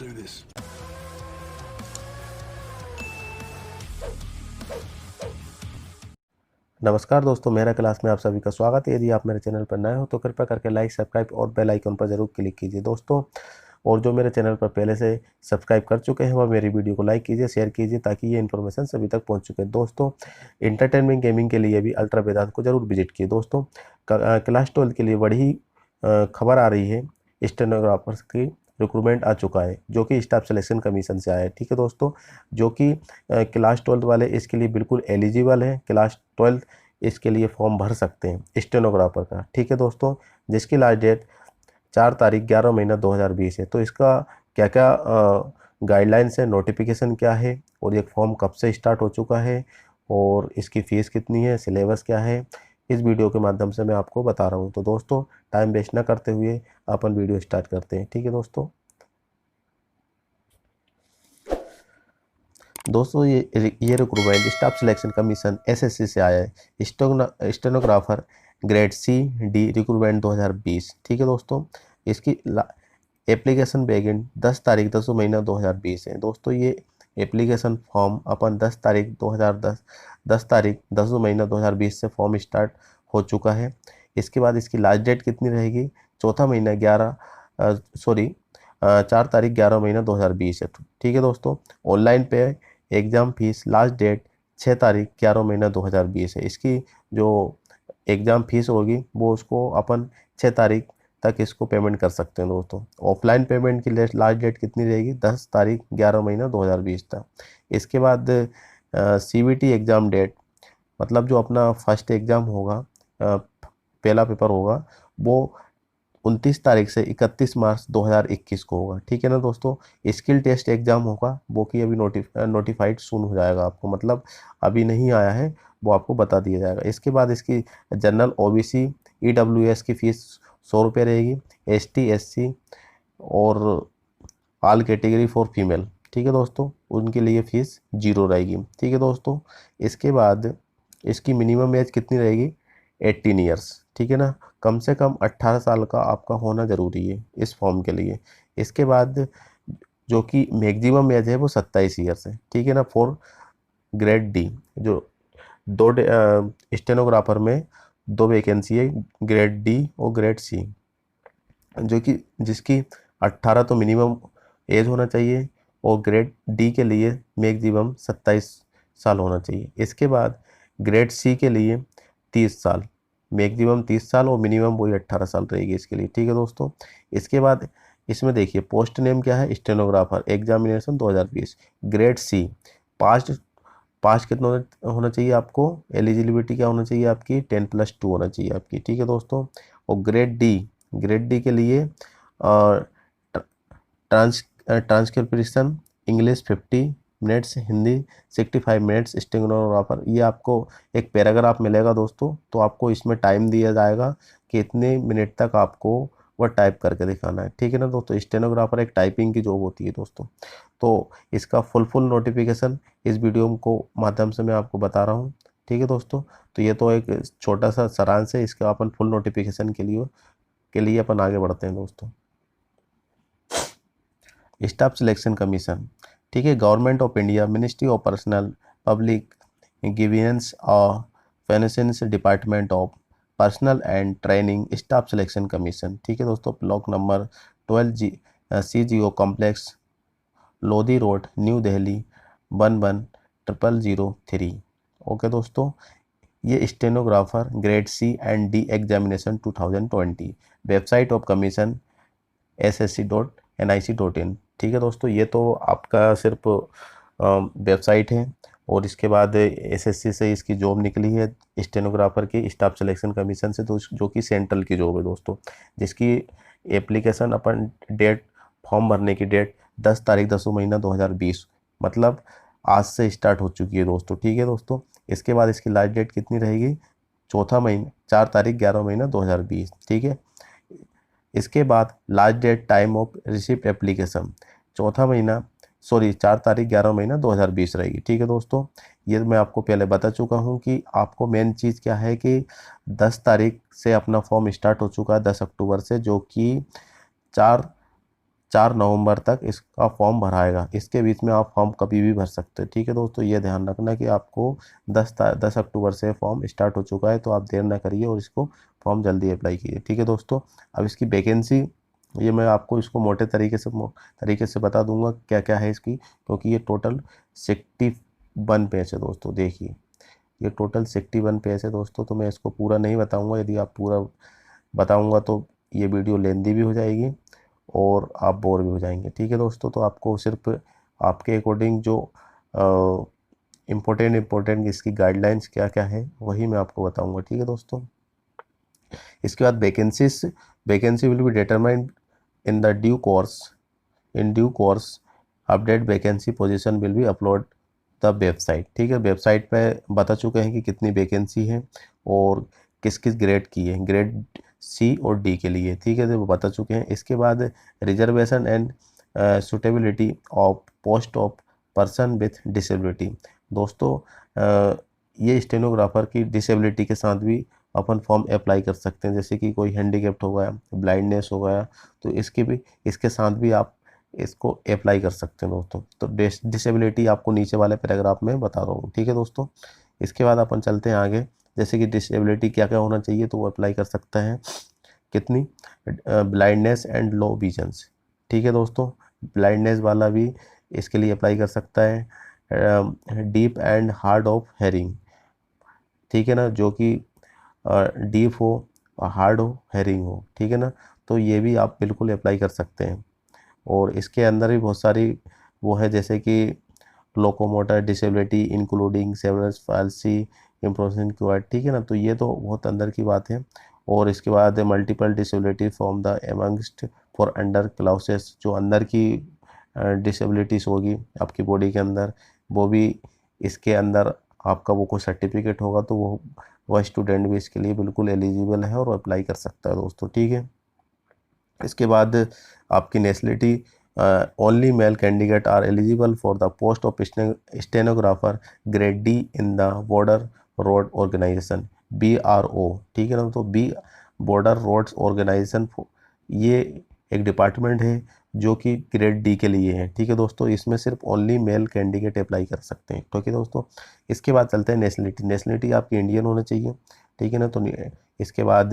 do this. नमस्कार दोस्तों, मेरा क्लास में आप सभी का स्वागत है। यदि आप मेरे चैनल पर नए हो तो कृपया करके लाइक, सब्सक्राइब और बेल आइकन पर जरूर क्लिक कीजिए दोस्तों। और जो मेरे चैनल पर पहले से सब्सक्राइब कर चुके हैं वह मेरी वीडियो को लाइक कीजिए, शेयर कीजिए ताकि ये इन्फॉर्मेशन सभी तक पहुंच चुके दोस्तों। इंटरटेनमेंट गेमिंग के लिए भी अल्ट्रा वेदांत को जरूर विजिट कीजिए दोस्तों। क्लास 12 के लिए बड़ी ही खबर आ रही है। स्टेनोग्राफर्स की रिक्रूटमेंट आ चुका है जो कि स्टाफ सिलेक्शन कमीशन से आया है। ठीक है दोस्तों, जो कि क्लास 12 वाले इसके लिए बिल्कुल एलिजिबल है। क्लास 12 इसके लिए फॉर्म भर सकते हैं स्टेनोग्राफर का। ठीक है दोस्तों, जिसकी लास्ट डेट 4 तारीख 11 महीना 2020 है। तो इसका क्या क्या गाइडलाइंस है, नोटिफिकेशन क्या है और ये फॉर्म कब से स्टार्ट हो चुका है और इसकी फ़ीस कितनी है, सिलेबस क्या है, इस वीडियो के माध्यम से मैं आपको बता रहा हूँ। तो दोस्तों टाइम वेस्ट ना करते हुए अपन वीडियो स्टार्ट करते हैं। ठीक है दोस्तों ये recruitment staff selection commission SSC से आया है। Stenographer grade C D recruitment 2020। ठीक है दोस्तों, इसकी एप्लीकेशन बिगिन 10 तारीख 10 महीना 2020 है। दोस्तों ये एप्लीकेशन फॉर्म अपन 10 तारीख 10 महीना 2020 से फॉर्म स्टार्ट हो चुका है। इसके बाद इसकी लास्ट डेट कितनी रहेगी, चौथा महीना 4 तारीख 11 महीना 2020 है। ठीक है दोस्तों, ऑनलाइन पे एग्ज़ाम फीस लास्ट डेट 6 तारीख 11 महीना 2020 है। इसकी जो एग्ज़ाम फीस होगी वो उसको अपन 6 तारीख तक इसको पेमेंट कर सकते हैं दोस्तों। ऑफलाइन पेमेंट की लास्ट डेट कितनी रहेगी, 10 तारीख 11 महीना 2020 तक। इसके बाद सीबीटी एग्ज़ाम डेट, मतलब जो अपना फर्स्ट एग्ज़ाम होगा, पहला पेपर होगा, वो 29 तारीख से 31 मार्च 2021 को होगा। ठीक है ना दोस्तों। स्किल टेस्ट एग्ज़ाम होगा वो कि अभी नोटिफाइड सून हो जाएगा आपको, मतलब अभी नहीं आया है, वो आपको बता दिया जाएगा। इसके बाद इसकी जनरल ओबीसी ईडब्ल्यूएस की फ़ीस 100 रुपये रहेगी। एसटी एससी और ऑल कैटेगरी फॉर फीमेल, ठीक है दोस्तों, उनके लिए फ़ीस 0 रहेगी। ठीक है दोस्तों, इसके बाद इसकी मिनिमम एज कितनी रहेगी, 18 ईयर्स। ठीक है ना, कम से कम 18 साल का आपका होना ज़रूरी है इस फॉर्म के लिए। इसके बाद जो कि मैक्सिमम एज है वो 27 ईयर्स है। ठीक है ना। फॉर ग्रेड डी, जो दो स्टेनोग्राफर में 2 वैकेंसी है, ग्रेड डी और ग्रेड सी, जो कि जिसकी 18 तो मिनिमम एज होना चाहिए और ग्रेड डी के लिए मैक्सिमम 27 साल होना चाहिए। इसके बाद ग्रेड सी के लिए 30 साल, मैक्सिमम 30 साल और मिनिमम वही 18 साल रहेगी इसके लिए। ठीक है दोस्तों, इसके बाद इसमें देखिए पोस्ट नेम क्या है, stenographer examination 2020 grade C. Past past कितना होना चाहिए आपको, एलिजिबिलिटी क्या होना चाहिए आपकी, 10+2 होना चाहिए आपकी। ठीक है दोस्तों, और ग्रेड डी के लिए transcription English 50 minutes, Hindi 65 minutes. Stenographer ये आपको एक पैराग्राफ मिलेगा दोस्तों, तो आपको इसमें टाइम दिया जाएगा कि इतने मिनट तक आपको वह टाइप करके दिखाना है। ठीक है ना दोस्तों, स्टेनोग्राफर एक टाइपिंग की जॉब होती है दोस्तों। तो इसका फुल नोटिफिकेशन इस वीडियो को माध्यम से मैं आपको बता रहा हूँ। ठीक है दोस्तों, तो ये तो एक छोटा सा सारांश है, इसका अपन फुल नोटिफिकेशन के लिए अपन आगे बढ़ते हैं दोस्तों। स्टाफ सिलेक्शन कमीशन, ठीक है, government of India, ministry of personnel public grievances और finance department of personnel and training staff selection commission. ठीक है दोस्तों, block number 12 CGO complex, Lodhi road, New Delhi 110003। Okay दोस्तों, ये stenographer grade C and D examination 2020, website of commission ssc.nic.in। ठीक है दोस्तों, ये तो आपका सिर्फ वेबसाइट है और इसके बाद एसएससी से इसकी जॉब निकली है स्टेनोग्राफर की स्टाफ सिलेक्शन कमीशन से, तो जो कि सेंट्रल की जॉब है दोस्तों, जिसकी एप्लीकेशन अपन डेट, फॉर्म भरने की डेट 10 तारीख 10 महीना 2020, मतलब आज से स्टार्ट हो चुकी है दोस्तों। ठीक है दोस्तों, इसके बाद इसकी लास्ट डेट कितनी रहेगी, 4 तारीख 11 महीना 2020। ठीक है, इसके बाद last date time of receipt application 4 तारीख 11 महीना 2020 रहेगी। ठीक है दोस्तों, ये मैं आपको पहले बता चुका हूँ कि आपको मेन चीज़ क्या है कि 10 तारीख से अपना फॉर्म स्टार्ट हो चुका है, 10 अक्टूबर से, जो कि 4 4 नवंबर तक इसका फॉर्म भराएगा। इसके बीच में आप फॉर्म कभी भी भर सकते हैं। ठीक है दोस्तों, ये ध्यान रखना कि आपको 10 अक्टूबर से फॉर्म स्टार्ट हो चुका है, तो आप देर ना करिए और इसको फॉर्म जल्दी अप्लाई कीजिए। ठीक है दोस्तों, अब इसकी वैकेंसी ये मैं आपको इसको मोटे तरीके से बता दूंगा क्या क्या है इसकी, क्योंकि ये टोटल 61 पेज है दोस्तों। देखिए ये टोटल 61 पेज है दोस्तों, तो मैं इसको पूरा नहीं बताऊंगा। यदि आप पूरा बताऊंगा तो ये वीडियो लेंदी भी हो जाएगी और आप बोर भी हो जाएंगे। ठीक है दोस्तों, तो आपको सिर्फ आपके अकॉर्डिंग जो इम्पोर्टेंट इसकी गाइडलाइंस क्या क्या है वही मैं आपको बताऊंगा। ठीक है दोस्तों, इसके बाद vacancy will be determined in the due course update vacancy position will be upload the website. ठीक है, वेबसाइट पे बता चुके हैं कि कितनी वैकेंसी है और किस किस ग्रेड की है, ग्रेड सी और डी के लिए। ठीक है, तो वो बता चुके हैं। इसके बाद reservation and suitability of post of person with disability. दोस्तों ये स्टेनोग्राफर की डिसेबिलिटी के साथ भी अपन फॉर्म अप्लाई कर सकते हैं, जैसे कि कोई हैंडीकैप्ड हो गया, ब्लाइंडनेस हो गया, तो इसके साथ भी आप इसको अप्लाई कर सकते हैं दोस्तों। तो डिसेबिलिटी आपको नीचे वाले पैराग्राफ में बता रहा हूँ। ठीक है दोस्तों, इसके बाद अपन चलते हैं आगे, जैसे कि डिसेबिलिटी क्या क्या होना चाहिए, तो वो अप्लाई कर सकता है कितनी, ब्लाइंडनेस एंड लो विजन्स। ठीक है दोस्तों, ब्लाइंडनेस वाला भी इसके लिए अप्लाई कर सकता है। Deep and hard of hearing, ठीक है ना, जो कि डीप हो और हार्ड हो, हेयरिंग हो। ठीक है ना, तो ये भी आप बिल्कुल अप्लाई कर सकते हैं। और इसके अंदर भी बहुत सारी वो है, जैसे कि locomotor disability including cerebral palsy, improvisation quad. ठीक है ना, तो ये तो बहुत अंदर की बात है। और इसके बाद multiple disability from the amongst for under क्लाउसेस, जो अंदर की डिसेबिलिटीज़ होगी आपकी बॉडी के अंदर, वो भी इसके अंदर आपका वो कोई सर्टिफिकेट होगा तो वह स्टूडेंट भी इसके लिए बिल्कुल एलिजिबल है और अप्लाई कर सकता है दोस्तों। ठीक है, इसके बाद आपकी nationality, only male candidate are eligible for the post of stenographer grade D in the border road organisation BRO। ठीक है ना, तो बॉर्डर रोड्स ऑर्गेनाइजेशन ये एक डिपार्टमेंट है जो कि ग्रेड डी के लिए है। ठीक है दोस्तों, इसमें सिर्फ ओनली मेल कैंडिडेट अप्लाई कर सकते हैं। ठीक है दोस्तों, इसके बाद चलते हैं नेशनलिटी आपकी इंडियन होना चाहिए। ठीक है ना, तो इसके बाद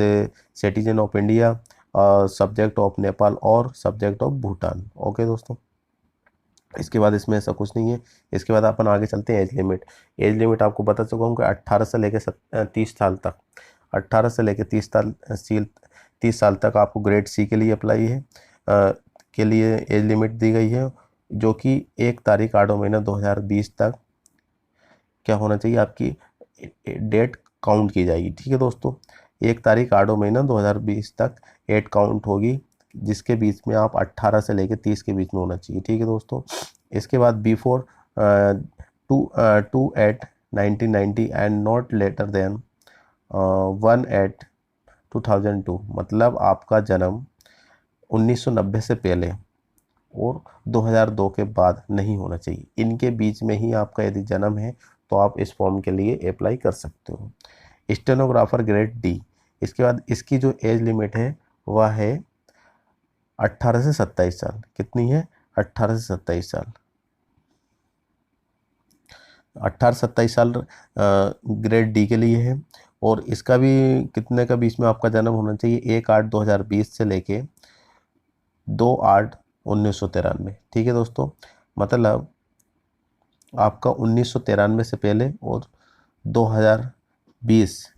citizen of India, subject of Nepal और सब्जेक्ट ऑफ भूटान। ओके दोस्तों, इसके बाद इसमें ऐसा कुछ नहीं है। इसके बाद अपन आगे चलते हैं एज लिमिट आपको बता चुका हूँ कि 18 से लेकर 30 साल तक, 18 से लेकर 30 साल तक आपको ग्रेड सी के लिए अप्लाई है, के लिए एज लिमिट दी गई है, जो कि 1 तारीख 8 महीना 2020 तक क्या होना चाहिए, आपकी डेट काउंट की जाएगी। ठीक है दोस्तों, 1 तारीख 8 महीना 2020 तक डेट काउंट होगी, जिसके बीच में आप 18 से लेकर 30 के बीच में होना चाहिए। ठीक है दोस्तों, इसके बाद before 2/8/1990 and not later than 1/8/2002, मतलब आपका जन्म 1990 से पहले और 2002 के बाद नहीं होना चाहिए। इनके बीच में ही आपका यदि जन्म है तो आप इस फॉर्म के लिए अप्लाई कर सकते हो। स्टेनोग्राफर ग्रेड डी, इसके बाद इसकी जो एज लिमिट है वह है 18 से 27 साल। कितनी है, 18 से 27 साल। 18 से 27 साल ग्रेड डी के लिए है। और इसका भी कितने का बीच में आपका जन्म होना चाहिए, 1/8/2020 से लेके 2/8/1993। ठीक है दोस्तों, मतलब आपका 1993 से पहले और 2020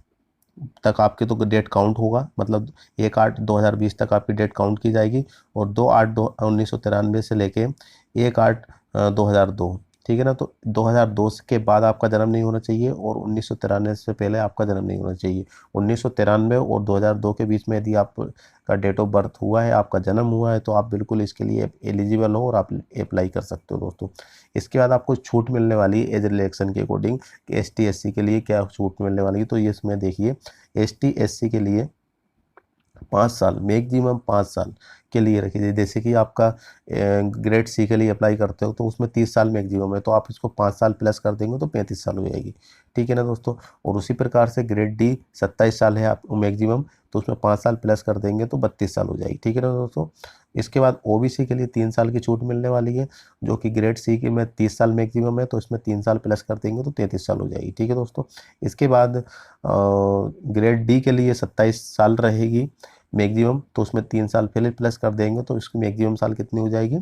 तक आपकी तो डेट काउंट होगा, मतलब 1/8/2020 तक आपकी डेट काउंट की जाएगी, और 2/8/1993 से लेके 1/8/2002। ठीक है ना, तो 2002 के बाद आपका जन्म नहीं होना चाहिए और 1993 से पहले आपका जन्म नहीं होना चाहिए। 1993 और 2002 के बीच में यदि आपका डेट ऑफ बर्थ हुआ है, आपका जन्म हुआ है, तो आप बिल्कुल इसके लिए एलिजिबल हो और आप अप्लाई कर सकते हो दोस्तों। इसके बाद आपको छूट मिलने वाली एज रिलैक्सेशन के अकॉर्डिंग, ST SC के लिए क्या छूट मिलने वाली है, तो ये इसमें देखिए ST SC के लिए 5 साल, मैक्सिमम 5 साल के लिए रखी जाए। जैसे कि आपका ग्रेड सी के लिए अप्लाई करते हो तो उसमें 30 साल मैक्सिमम है, तो आप इसको 5 साल प्लस कर देंगे तो 35 साल हो जाएगी। ठीक है ना दोस्तों। और उसी प्रकार से ग्रेड डी 27 साल है आप मैक्सिमम, तो उसमें 5 साल प्लस कर देंगे तो 32 साल हो जाएगी। ठीक है ना दोस्तों। इसके बाद ओबीसी के लिए 3 साल की छूट मिलने वाली है, जो कि ग्रेड सी के में 30 साल मैक्सिमम है, तो इसमें 3 साल प्लस कर देंगे तो 33 साल हो जाएगी। ठीक है दोस्तों। इसके बाद ग्रेड डी के लिए 27 साल रहेगी मैक्सिमम, तो उसमें 3 साल फिर प्लस कर देंगे तो इसकी मैक्सिमम साल कितनी हो जाएगी,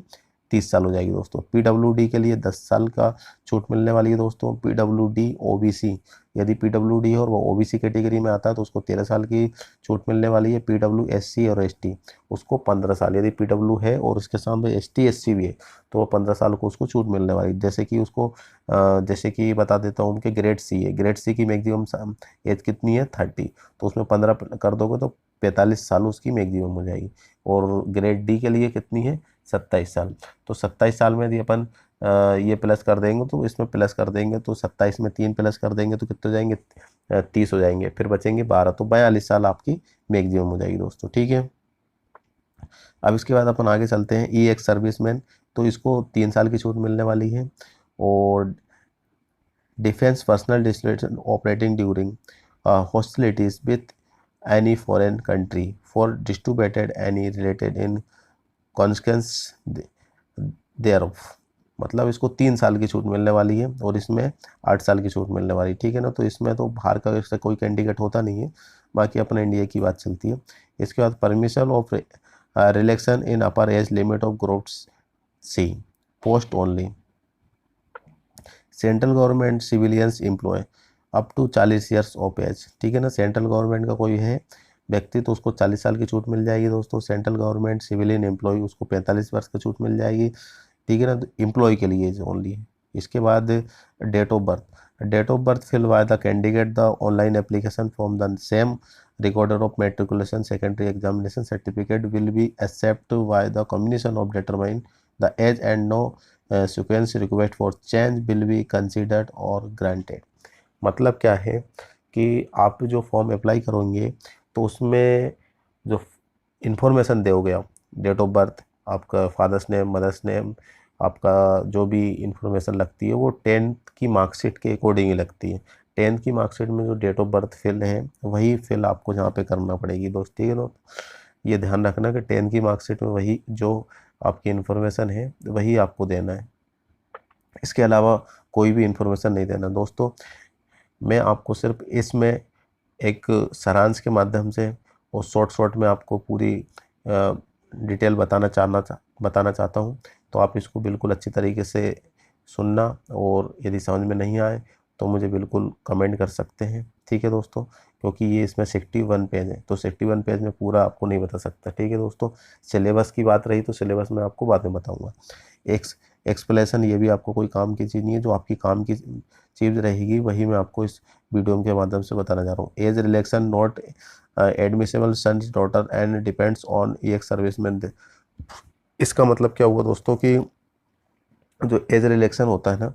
30 साल हो जाएगी दोस्तों। पीडब्ल्यूडी के लिए 10 साल का छूट मिलने वाली है दोस्तों। पीडब्ल्यूडी ओबीसी, यदि पीडब्ल्यूडी और वो ओबीसी कैटेगरी में आता है तो उसको 13 साल की छूट मिलने वाली है। पीडब्ल्यूएससी और एसटी उसको 15 साल, यदि पीडब्ल्यू है और उसके सामने एसटी एससी भी है तो वो 15 साल को उसको छूट मिलने वाली है। जैसे कि उसको जैसे कि बता देता हूँ उनके ग्रेड सी है, ग्रेड सी की मैक्सिमम एज कितनी है 30, तो उसमें 15 कर दोगे तो 45 साल उसकी मैक्सिमम हो जाएगी। और ग्रेड डी के लिए कितनी है 27 साल, तो 27 साल में यदि अपन ये प्लस कर देंगे तो इसमें प्लस कर देंगे तो 27 में 3 प्लस कर देंगे तो कितने हो जाएंगे 30 हो जाएंगे, फिर बचेंगे 12, तो 42 साल आपकी मैक्सिमम हो जाएगी दोस्तों। ठीक है। अब इसके बाद अपन आगे चलते हैं ई एक्स सर्विसमैन, तो इसको 3 साल की छूट मिलने वाली है। और defence personnel distraction operating during hostilities with any foreign country for distributed any related in consequence thereof, मतलब इसको 3 साल की छूट मिलने वाली है और इसमें 8 साल की छूट मिलने वाली। ठीक है ना। तो इसमें तो बाहर का इससे कोई कैंडिडेट होता नहीं है, बाकी अपने इंडिया की बात चलती है। इसके बाद permission of relaxation in upper age limit of group C post only, central government civilians employ up to 40 years of age. ठीक है ना। सेंट्रल गवर्नमेंट का कोई है व्यक्ति तो उसको 40 साल की छूट मिल जाएगी दोस्तों। सेंट्रल गवर्नमेंट सिविलियन एम्प्लॉय उसको 45 वर्ष की छूट मिल जाएगी। ठीक है ना। तो एम्प्लॉय के लिए ओनली है। इसके बाद date of birth, date of birth fill by the candidate the online application from the same recorder of matriculation secondary examination certificate will be accepted by the combination of determine the age and no sequence request for change will be considered or granted। मतलब क्या है कि आप जो form apply करोगे तो उसमें जो इंफॉर्मेशन दोगे आप, डेट ऑफ बर्थ, आपका फादर्स नेम, मदर्स नेम, आपका जो भी इंफॉर्मेशन लगती है वो 10th की मार्कशीट के अकॉर्डिंग ही लगती है। 10th की मार्कशीट में जो डेट ऑफ बर्थ फिल है वही फिल आपको जहाँ पे करना पड़ेगी दोस्त। ठीक है दोस्त, ये ध्यान रखना कि 10th की मार्कशीट में वही जो आपकी इन्फॉर्मेशन है वही आपको देना है, इसके अलावा कोई भी इन्फॉर्मेशन नहीं देना दोस्तों। मैं आपको सिर्फ इसमें एक सारांश के माध्यम से और शॉर्ट में आपको पूरी डिटेल बताना चाहता हूँ, तो आप इसको बिल्कुल अच्छी तरीके से सुनना, और यदि समझ में नहीं आए तो मुझे बिल्कुल कमेंट कर सकते हैं। ठीक है दोस्तों, क्योंकि ये इसमें 61 पेज है तो 61 पेज में पूरा आपको नहीं बता सकता। ठीक है दोस्तों। सिलेबस की बात रही तो सिलेबस में आपको बाद में बताऊँगा। एक्सप्लेनेशन ये भी आपको कोई काम की चीज़ नहीं है, जो आपकी काम की चीज़ रहेगी वही मैं आपको इस वीडियो के माध्यम से बताने जा रहा हूँ। Age relaxation not admissible sons daughter and depends on ex serviceman. इसका मतलब क्या हुआ दोस्तों कि जो एज रिलेक्शन होता है ना,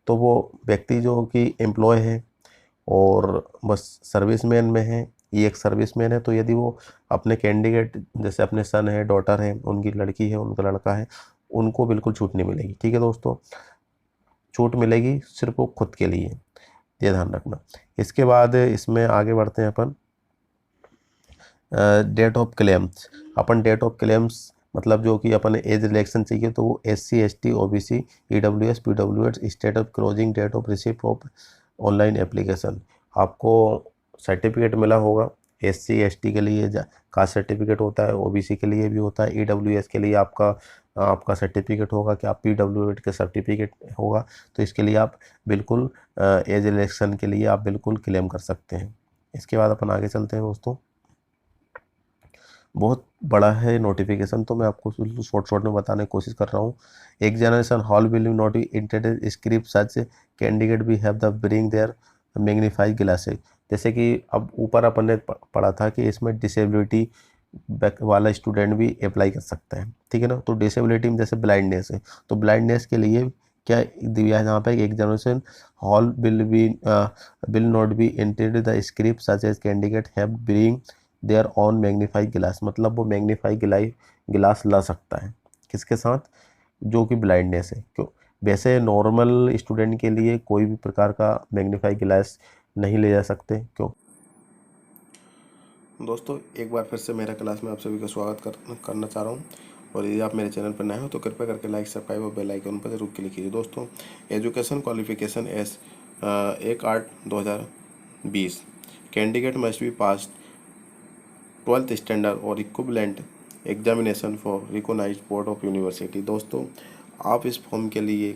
तो वो व्यक्ति जो कि एम्प्लॉय है और बस सर्विसमैन में है, ये एक सर्विसमैन है, तो यदि वो अपने कैंडिडेट जैसे अपने सन है, डॉटर है, उनकी लड़की है, उनका लड़का है, उनको बिल्कुल छूट नहीं मिलेगी। ठीक है दोस्तों। छूट मिलेगी सिर्फ वो खुद के लिए, ये ध्यान रखना। इसके बाद इसमें आगे बढ़ते हैं अपन डेट ऑफ क्लेम्स। अपन डेट ऑफ क्लेम्स मतलब जो कि अपन एज रिलेक्शन चाहिए तो वो SC ST OBC EWS PWS state of closing date of receipt of online application, आपको सर्टिफिकेट मिला होगा। SC ST के लिए कास्ट सर्टिफिकेट होता है, OBC के लिए भी होता है, EWS के लिए आपका सर्टिफिकेट होगा कि आप PWS के सर्टिफिकेट होगा, तो इसके लिए आप बिल्कुल एज रिलेक्शन के लिए आप बिल्कुल क्लेम कर सकते हैं। इसके बाद अपन आगे चलते हैं दोस्तों। बहुत बड़ा है नोटिफिकेशन, तो मैं आपको शॉर्ट में बताने की कोशिश कर रहा हूँ। Examination hall will not be intended script such candidate भी have the bring their magnifying glasses. जैसे कि अब ऊपर अपन ने पढ़ा था कि इसमें डिसेबिलिटी वाला स्टूडेंट भी अप्लाई कर सकता है। ठीक है ना। तो डिसेबिलिटी में जैसे ब्लाइंडनेस है, तो ब्लाइंडनेस के लिए क्या दिया है यहाँ पे, examination hall will not be intended the script such as candidate have bring their own magnify glass, मतलब वो मैग्नीफाई ग्लास ला सकता है। किसके साथ? जो कि ब्लाइंडनेस है। क्यों? वैसे नॉर्मल स्टूडेंट के लिए कोई भी प्रकार का मैग्नीफाई ग्लास नहीं ले जा सकते। क्यों? दोस्तों एक बार फिर से मेरा क्लास में आप सभी का स्वागत करना चाह रहा हूँ। और यदि आप मेरे चैनल पर नए हो तो कृपया करके लाइक, सब्सक्राइब और बेल आइकन पर जरूर क्लिक कीजिए। दोस्तों education qualification as 1/8/2020 candidate must be pass 12th standard और equivalent examination for recognised board of university. दोस्तों आप इस फॉर्म के लिए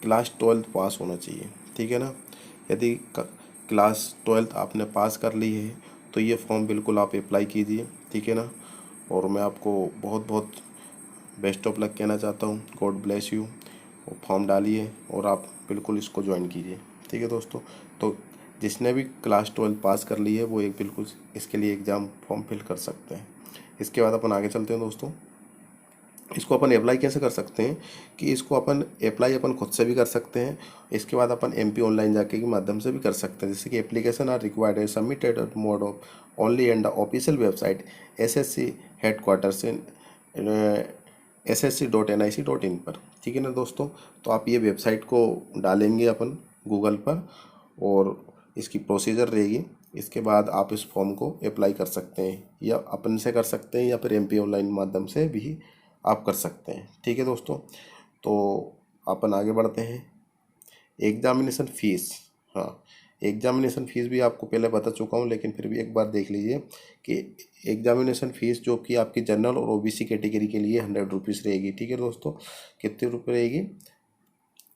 क्लास 12th पास होना चाहिए, ठीक है ना। यदि क्लास 12th आपने पास कर ली है तो ये फॉर्म बिल्कुल आप अप्लाई कीजिए, ठीक है ना। और मैं आपको बहुत बहुत बेस्ट ऑफ लक कहना चाहता हूँ। God bless you. फॉर्म डालिए और आप बिल्कुल इसको ज्वाइन कीजिए, ठीक है दोस्तों। तो जिसने भी क्लास 12 पास कर ली है वो एक बिल्कुल इसके लिए एग्ज़ाम फॉर्म फिल कर सकते हैं। इसके बाद अपन आगे चलते हैं दोस्तों। इसको अपन अप्लाई कैसे कर सकते हैं कि इसको अपन अप्लाई अपन खुद से भी कर सकते हैं। इसके बाद अपन एमपी ऑनलाइन जाके के माध्यम से भी कर सकते हैं। जैसे कि application are required submitted mode of only and the official website SSC headquarters in ssc.nic.in पर, ठीक है ना दोस्तों। तो आप ये वेबसाइट को डालेंगे अपन गूगल पर और इसकी प्रोसीजर रहेगी। इसके बाद आप इस फॉर्म को अप्लाई कर सकते हैं, या अपन से कर सकते हैं या फिर एमपी ऑनलाइन माध्यम से भी आप कर सकते हैं, ठीक है दोस्तों। तो अपन आगे बढ़ते हैं। एग्जामिनेशन फ़ीस, हाँ एग्जामिनेशन फ़ीस भी आपको पहले बता चुका हूँ, लेकिन फिर भी एक बार देख लीजिए कि एग्जामिनेशन फ़ीस जो कि आपकी जनरल और ओबीसी कैटेगरी के लिए 100 रुपीज़ रहेगी, ठीक है दोस्तों। कितने रुपये रहेगी?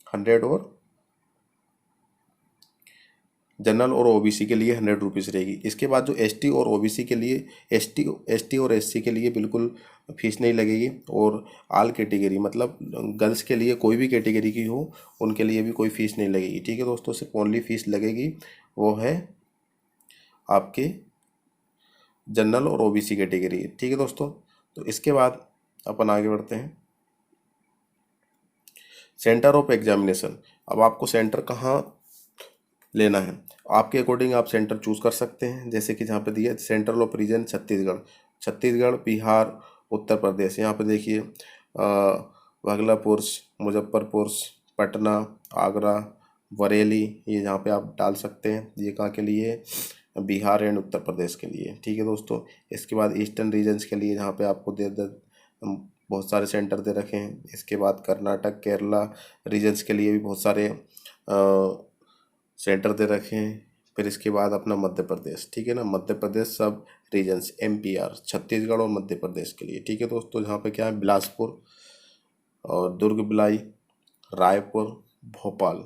100 और जनरल और ओबीसी के लिए 100 रुपीज़ रहेगी। इसके बाद जो एसटी और ओबीसी के लिए एसटी और एससी के लिए बिल्कुल फीस नहीं लगेगी। और आल कैटेगरी मतलब गर्ल्स के लिए कोई भी कैटेगरी की हो उनके लिए भी कोई फ़ीस नहीं लगेगी, ठीक है दोस्तों। सिर्फ ओनली फ़ीस लगेगी वो है आपके जनरल और ओबीसी कैटेगरी, ठीक है दोस्तों। तो इसके बाद अपन आगे बढ़ते हैं। सेंटर ऑफ एग्जामिनेशन, अब आपको सेंटर कहाँ लेना है आपके अकॉर्डिंग आप सेंटर चूज़ कर सकते हैं। जैसे कि जहाँ पे दिया central of region Chhattisgarh, Bihar, Uttar Pradesh. यहाँ पे देखिए भागलपुर, मुजफ्फरपुर, पटना, आगरा, बरेली, ये जहाँ पे आप डाल सकते हैं। ये कहाँ के लिए? बिहार एंड उत्तर प्रदेश के लिए, ठीक है दोस्तों। इसके बाद ईस्टर्न रीजन्स के लिए जहाँ पे आपको बहुत सारे सेंटर दे रखे हैं। इसके बाद कर्नाटक, केरला रीजन्स के लिए भी बहुत सारे सेंटर दे रखे हैं। फिर इसके बाद अपना मध्य प्रदेश, ठीक है ना, मध्य प्रदेश सब रीजन्स एमपीआर, छत्तीसगढ़ और मध्य प्रदेश के लिए, ठीक है दोस्तों। जहाँ पे क्या है? बिलासपुर और दुर्ग, भिलाई, रायपुर, भोपाल,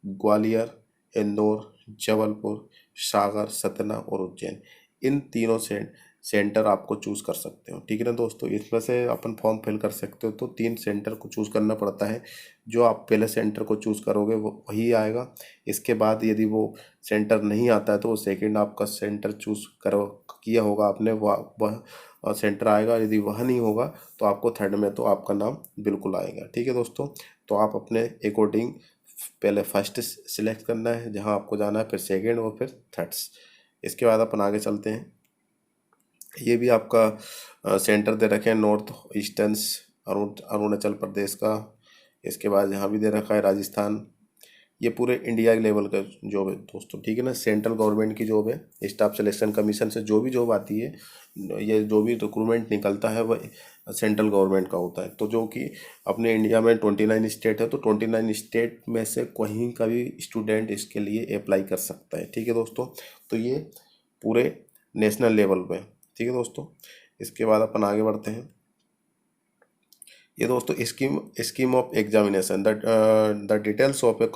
ग्वालियर, इंदौर, जबलपुर, सागर, सतना और उज्जैन, इन तीनों से सेंटर आपको चूज़ कर सकते हो, ठीक है ना दोस्तों। इसमें से अपन फॉर्म फिल कर सकते हो। तो 3 सेंटर को चूज़ करना पड़ता है। जो आप पहले सेंटर को चूज़ करोगे वो वही आएगा। इसके बाद यदि वो सेंटर नहीं आता है तो वो सेकंड आपका सेंटर चूज़ करो किया होगा आपने, वह सेंटर आएगा। यदि वह नहीं होगा तो आपको थर्ड में तो आपका नाम बिल्कुल आएगा, ठीक है दोस्तों। तो आप अपने अकॉर्डिंग पहले फर्स्ट सिलेक्ट करना है जहाँ आपको जाना है, फिर सेकेंड और फिर थर्ड्स। इसके बाद अपन आगे चलते हैं। ये भी आपका सेंटर दे रखे हैं नॉर्थ ईस्टर्न्स अरुणाचल प्रदेश का। इसके बाद यहाँ भी दे रखा है राजस्थान। ये पूरे इंडिया के लेवल का जॉब है दोस्तों, ठीक है ना। सेंट्रल गवर्नमेंट की जॉब है। स्टाफ सिलेक्शन कमीशन से जो भी जॉब आती है, ये जो भी रिक्रूटमेंट निकलता है वह सेंट्रल गवर्नमेंट का होता है। तो जो कि अपने इंडिया में 29 स्टेट है, तो 29 स्टेट में से कहीं का भी स्टूडेंट इसके लिए अप्लाई कर सकता है, ठीक है दोस्तों। तो ये पूरे नेशनल लेवल पे, ठीक है दोस्तों। इसके बाद अपन आगे बढ़ते हैं। ये दोस्तों scheme of examination, the details of a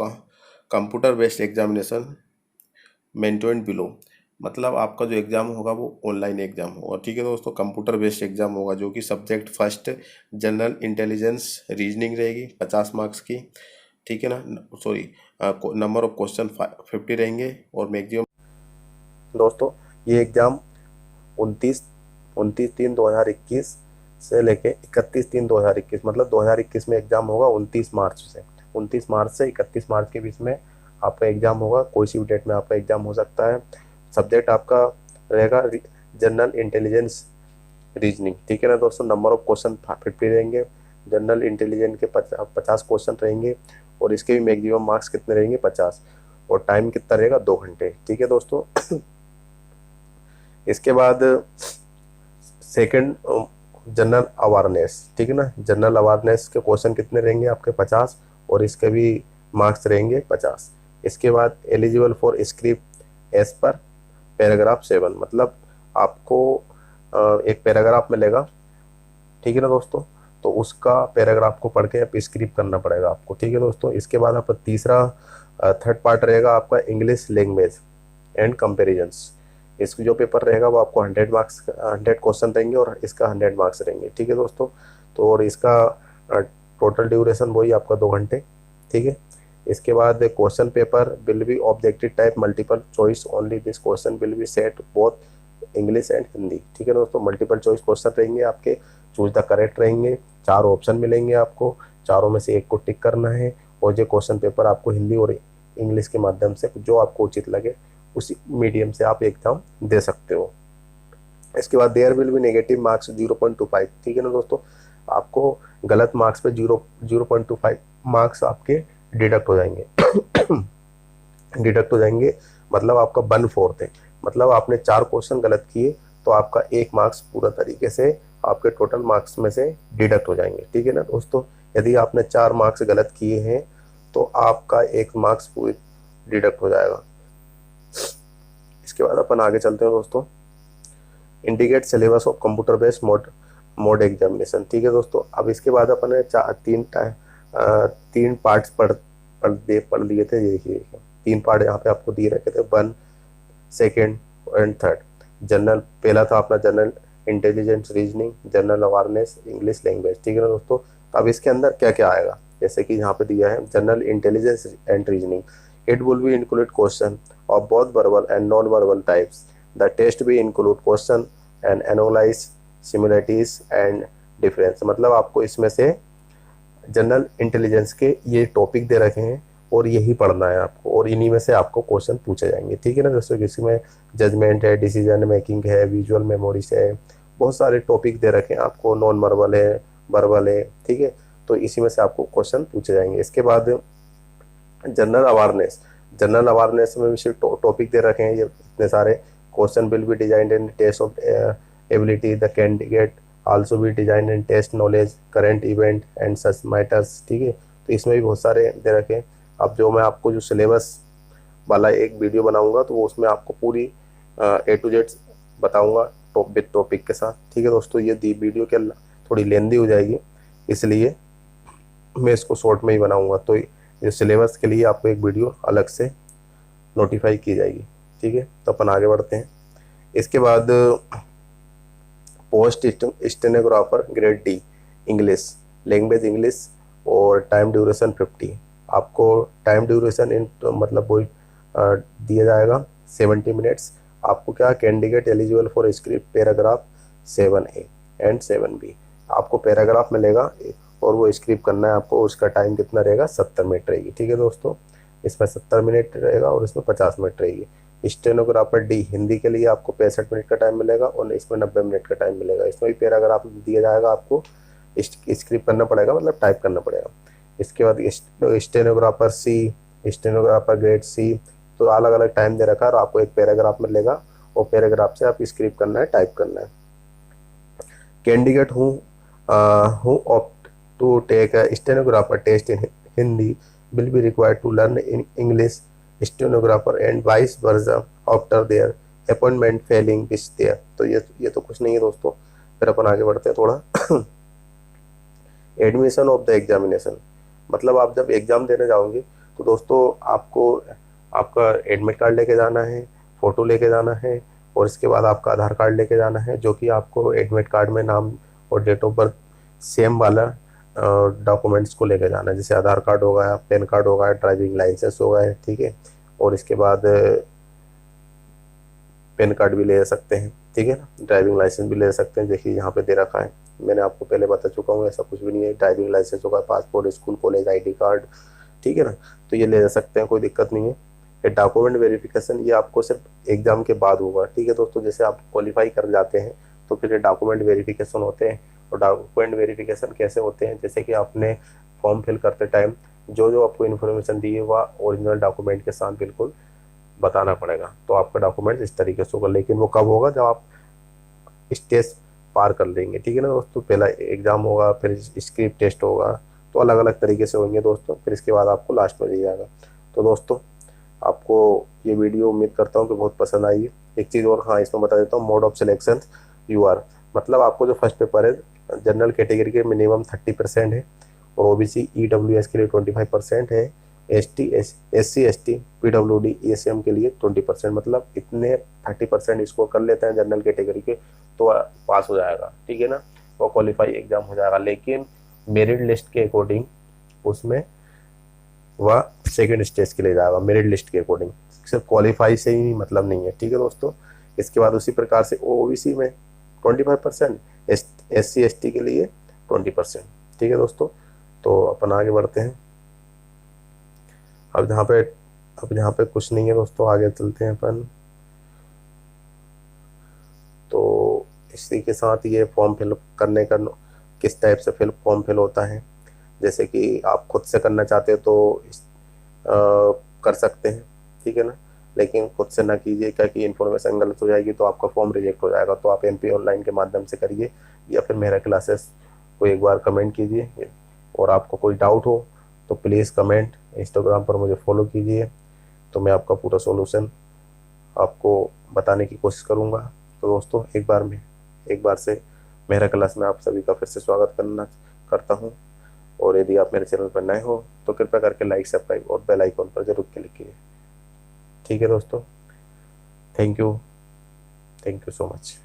computer based examination maintained below. मतलब आपका जो एग्ज़ाम होगा वो ऑनलाइन एग्ज़ाम होगा, ठीक है दोस्तों। कंप्यूटर बेस्ड एग्ज़ाम होगा जो कि subject first general intelligence reasoning रहेगी 50 मार्क्स की, ठीक है ना। सॉरी, नंबर ऑफ क्वेश्चन 50 रहेंगे और मैक्सिमम। दोस्तों ये एग्ज़ाम 29/3/2021 से लेके 31/3/2021, मतलब 2021 में एग्ज़ाम होगा। 29 मार्च से 31 मार्च के बीच में आपका एग्ज़ाम होगा। कोई सी भी डेट में आपका एग्ज़ाम हो सकता है। सब्जेक्ट आपका रहेगा जनरल इंटेलिजेंस रीजनिंग, ठीक है ना दोस्तों। नंबर ऑफ क्वेश्चन 50 रहेंगे, जनरल इंटेलिजेंस के 50 क्वेश्चन रहेंगे, और इसके भी मैक्सिमम मार्क्स कितने रहेंगे 50, और टाइम कितना रहेगा 2 घंटे, ठीक है दोस्तों। इसके बाद सेकंड जनरल अवेयरनेस, ठीक है ना। जनरल अवेयरनेस के क्वेश्चन कितने रहेंगे आपके 50, और इसके भी मार्क्स रहेंगे 50। इसके बाद eligible for script as per paragraph 7, मतलब आपको एक पैराग्राफ मिलेगा, ठीक है ना दोस्तों, तो उसका पैराग्राफ को पढ़ के आप स्क्रिप्ट करना पड़ेगा आपको, ठीक है दोस्तों। इसके बाद आप तीसरा थर्ड पार्ट रहेगा आपका इंग्लिश लैंग्वेज एंड कंपेरिजन्स। इसकी जो पेपर रहेगा वो आपको 100 मार्क्स 100 क्वेश्चन रहेंगे, और इसका 100 मार्क्स रहेंगे, ठीक है दोस्तों। तो और इसका टोटल ड्यूरेशन वही आपका 2 घंटे, ठीक है। इसके बाद question paper will be objective type multiple choice only, this question will B set both English and Hindi, ठीक है दोस्तों। मल्टीपल चॉइस क्वेश्चन रहेंगे आपके, चूज द करेक्ट रहेंगे, 4 ऑप्शन मिलेंगे आपको, चारों में से एक को टिक करना है, और जो क्वेश्चन पेपर आपको हिंदी और इंग्लिश के माध्यम से जो आपको उचित लगे उसी मीडियम से आप एग्जाम दे सकते हो। इसके बाद there will be negative marks 0.25, ठीक है ना दोस्तों। आपको गलत मार्क्स पे 0.25 मार्क्स आपके डिडक्ट हो जाएंगे। डिडक्ट हो जाएंगे मतलब आपका 1/4 है, मतलब आपने 4 क्वेश्चन गलत किए तो आपका 1 मार्क्स पूरा तरीके से आपके टोटल मार्क्स में से डिडक्ट हो जाएंगे, ठीक है ना दोस्तों। यदि आपने 4 मार्क्स गलत किए हैं तो आपका 1 मार्क्स पूरी डिडक्ट हो जाएगा। इसके बाद अपन आगे चलते हैं दोस्तों, indicate syllabus of computer based mode examination, ठीक है दोस्तों। अब इसके बाद अपन ने 3 पार्ट्स पढ़ लिए थे, देखिए 3 पार्ट यहाँ पे आपको दिए रखे थे, 1, 2 एंड 3। जनरल पहला था अपना general intelligence reasoning, general awareness, English language, ठीक है ना दोस्तों। अब इसके अंदर क्या क्या आएगा, जैसे कि यहाँ पे दिया है general intelligence and reasoning, it will be include question of both verbal and non verbal types, the test भी include question and analyse similarities and difference. मतलब आपको इसमें से जनरल इंटेलिजेंस के ये टॉपिक दे रखे हैं और यही पढ़ना है आपको, और इन्हीं में से आपको क्वेश्चन पूछे जाएंगे, ठीक है ना दोस्तों। इसमें जजमेंट है, डिसीजन मेकिंग है, विजुअल मेमोरीज है, बहुत सारे टॉपिक दे रखे हैं आपको, नॉन वर्बल है, वर्बल है, ठीक है। तो इसी में से आपको क्वेश्चन पूछे जाएंगे। इसके बाद जनरल अवेयरनेस, जनरल अवेयरनेस में भी टॉपिक दे रखे हैं ये इतने सारे, question will be designed in test of ability, the candidate also भी design and test knowledge current event and such matters, ठीक है। तो इसमें भी बहुत सारे दे रखे हैं। अब जो मैं आपको जो सिलेबस वाला एक वीडियो बनाऊंगा तो वो उसमें आपको पूरी A to Z बताऊंगा टॉपिक के साथ, ठीक है दोस्तों। ये वीडियो क्या थोड़ी लेंदी हो जाएगी, इसलिए मैं इसको शॉर्ट में ही बनाऊंगा। तो ये सिलेबस के लिए आपको एक वीडियो अलग से नोटिफाई की जाएगी, ठीक है। तो अपन आगे बढ़ते हैं। इसके बाद post stenographer grade D English language English, और टाइम ड्यूरेशन 50। आपको टाइम ड्यूरेशन इन मतलब वो दिया जाएगा 70 मिनट्स। आपको क्या candidate eligible for script paragraph 7A and 7B, आपको पैराग्राफ मिलेगा और वो स्क्रिप्ट करना है आपको। उसका टाइम कितना रहेगा 70 मिनट रहेगी, ठीक है दोस्तों। इसमें 70 मिनट रहेगा और इसमें 50 मिनट रहेगी। स्टेनोग्राफर D हिंदी के लिए आपको 65 मिनट का टाइम मिलेगा, और इसमें 90 मिनट का टाइम मिलेगा। इसमें भी पैराग्राफ दिया जाएगा, आपको स्क्रिप्ट करना पड़ेगा, मतलब टाइप करना पड़ेगा। इसके बाद stenographer C, stenographer grade C, तो अलग अलग टाइम दे रखा है, और आपको एक पैराग्राफ मिलेगा, और पैराग्राफ से आप स्क्रिप्ट करना है, टाइप करना है। Candidate who opt to take a stenographer test in Hindi will be required to learn in English stenographer and vice versa after their appointment failing this there। तो ये तो कुछ नहीं है दोस्तों। फिर अपन आगे बढ़ते हैं थोड़ा। एडमिशन ऑफ द एग्जामिनेशन, मतलब आप जब एग्जाम देने जाओगे तो दोस्तों आपको आपका एडमिट कार्ड लेके जाना है, फ़ोटो लेके जाना है, और इसके बाद आपका आधार कार्ड लेके जाना है, जो कि आपको एडमिट कार्ड में नाम और डेट ऑफ बर्थ सेम वाला डॉक्यूमेंट्स को लेके जाना है। जैसे आधार कार्ड हो गया, पैन कार्ड हो गया, ड्राइविंग लाइसेंस हो गया, ठीक है। और इसके बाद पैन कार्ड भी ले सकते हैं, ठीक है ना, ड्राइविंग लाइसेंस भी ले सकते हैं। देखिए यहाँ पे दे रखा है, मैंने आपको पहले बता चुका हूँ, ऐसा कुछ भी नहीं है। ड्राइविंग लाइसेंस होगा, passport, school college ID card, ठीक है ना, तो ये ले सकते हैं, कोई दिक्कत नहीं है। ये डॉक्यूमेंट वेरिफिकेशन ये आपको सिर्फ एग्जाम के बाद होगा, ठीक है दोस्तों। जैसे आप क्वालिफाई कर जाते हैं तो फिर डॉक्यूमेंट वेरिफिकेशन होते हैं। और डॉक्यूमेंट वेरिफिकेशन कैसे होते हैं, जैसे कि आपने फॉर्म फिल करते टाइम जो जो आपको इन्फॉर्मेशन दी है वह ओरिजिनल डॉक्यूमेंट के साथ बिल्कुल बताना पड़ेगा, तो आपका डॉक्यूमेंट इस तरीके से होगा। लेकिन वो कब होगा, जब आप स्टेज पार कर लेंगे, ठीक है ना दोस्तों। पहला एग्जाम होगा, फिर स्क्रिप्ट टेस्ट होगा, तो अलग अलग तरीके से होंगे दोस्तों, फिर इसके बाद आपको लास्ट में दिया जाएगा। तो दोस्तों आपको ये वीडियो उम्मीद करता हूँ कि बहुत पसंद आई है। एक चीज़ और हाँ इसमें बता देता हूँ, मोड ऑफ सिलेक्शन यूआर, मतलब आपको जो फर्स्ट पेपर है जनरल कैटेगरी के मिनिमम 30% है, और ओबीसी ईडब्ल्यूएस के लिए 25% है, एससी एसटी पीडब्ल्यूडी ईएसएम के लिए 20%, मतलब इतने 30% स्कोर कर लेते हैं जनरल कैटेगरी के तो पास हो जाएगा, ठीक है ना, वो क्वालिफाई एग्जाम हो जाएगा। लेकिन मेरिट लिस्ट के अकॉर्डिंग उसमें वह सेकंड स्टेज के लिए जाएगा, मेरिट लिस्ट के अकॉर्डिंग, सिर्फ क्वालिफाई से ही मतलब नहीं है, ठीक है दोस्तों। इसके बाद उसी प्रकार से ओबीसी में 25%, एससी एसटी के लिए 20%, ठीक है दोस्तों। तो अपन आगे बढ़ते हैं। अब यहाँ पे कुछ नहीं है दोस्तों, आगे चलते हैं अपन। तो इसी के साथ ये फॉर्म फिल करने का किस टाइप से फॉर्म फिल होता है, जैसे कि आप खुद से करना चाहते हो तो कर सकते हैं, ठीक है ना, लेकिन खुद से ना कीजिए, क्योंकि इन्फॉर्मेशन गलत हो जाएगी तो आपका फॉर्म रिजेक्ट हो जाएगा। तो आप एमपी ऑनलाइन के माध्यम से करिए, या फिर मेरा क्लासेस को एक बार कमेंट कीजिए। और आपको कोई डाउट हो तो प्लीज़ कमेंट, इंस्टाग्राम पर मुझे फॉलो कीजिए, तो मैं आपका पूरा सॉल्यूशन आपको बताने की कोशिश करूँगा। तो दोस्तों एक बार से मेरा क्लास में आप सभी का फिर से स्वागत करता हूँ। और यदि आप मेरे चैनल पर नए हो तो कृपया करके लाइक, सब्सक्राइब और बेल आइकॉन पर जरूर क्लिक कीजिए, ठीक है दोस्तों। Thank you so much.